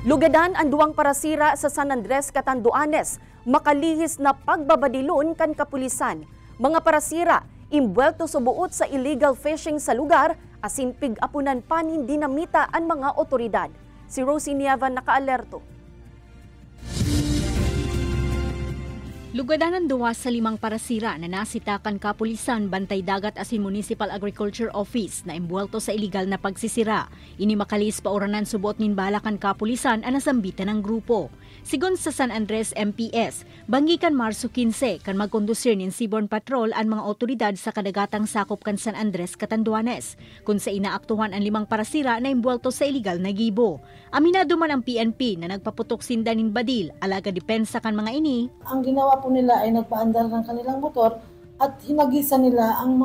Lugadan ang duwang parasira sa San Andres, Catanduanes, makalihis na pagbabadilon kan kapulisan. Mga parasira, imbwelto subuot sa illegal fishing sa lugar, asin pig-apunan pan hindi namita ang mga otoridad. Si Rosie Nievan nakaalerto. Lugadan ang duwa sa 5 parasira na nasitakan kapulisan, bantay dagat asin Municipal Agriculture Office na imbwelto sa iligal na pagsisira. Ini makalis pauranan subot nin balakan kapulisan ang nasambitan ng grupo. Sigon sa San Andres MPS, banggikan Marso 15 kan magkondusir nin Seaborne Patrol ang mga otoridad sa kadagatang sakop kan San Andres, Catanduanes, kung sa inaaktuhan ang 5 parasira na imbwelto sa iligal na gibo. Aminado man ang PNP na nagpaputok sinda nin badil, alaga depensa kan mga ini. Ang ginawa po nila ay nagpaandar ng kanilang motor at hinagisa nila ang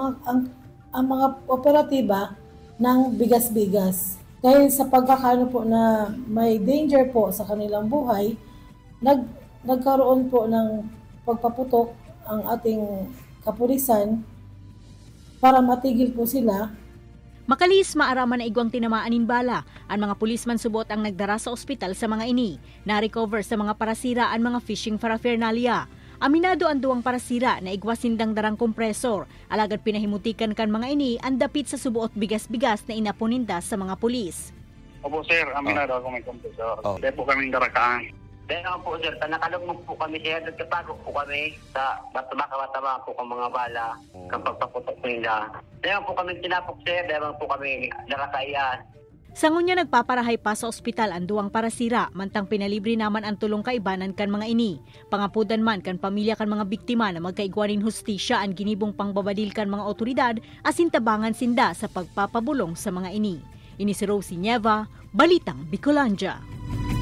mga operatiba ng bigas-bigas. Dahil sa pagkakaano po na may danger po sa kanilang buhay, nagkaroon po ng pagpaputok ang ating kapulisan para matigil po sila. Makalis maaraman na igwang tinamaanin bala. Ang mga pulisman subot ang nagdara sa ospital sa mga ini. Na-recover sa mga parasira ang mga fishing paraphernalia. Aminado ang duwang parasira na igwasindang darang kompresor. Alagad pinahimutikan kan mga ini ang dapit sa subuot bigas-bigas na inapuninda sa mga pulis. Opo sir, aminado ako may kompresor. Kaya po kaming darakaan. Dahil po sir, nakalugmog po kami sir, nagkapagod po kami sa matama po ang mga bala kapag paputok nila. Dahil po kami tinapok sir, dahil po kami nakakaiyan. Sa ngunya nagpaparahay pa sa ospital ang duwang parasira, mantang pinalibre naman ang tulong kaibanan kan mga ini. Pangapudan man kan pamilya kan mga biktima na magkaigwanin hustisya ang ginibong pangbabadil kan mga otoridad asin tabangan sinda sa pagpapabulong sa mga ini. Ini si Rosie Nieva, Balitang Bicolanja.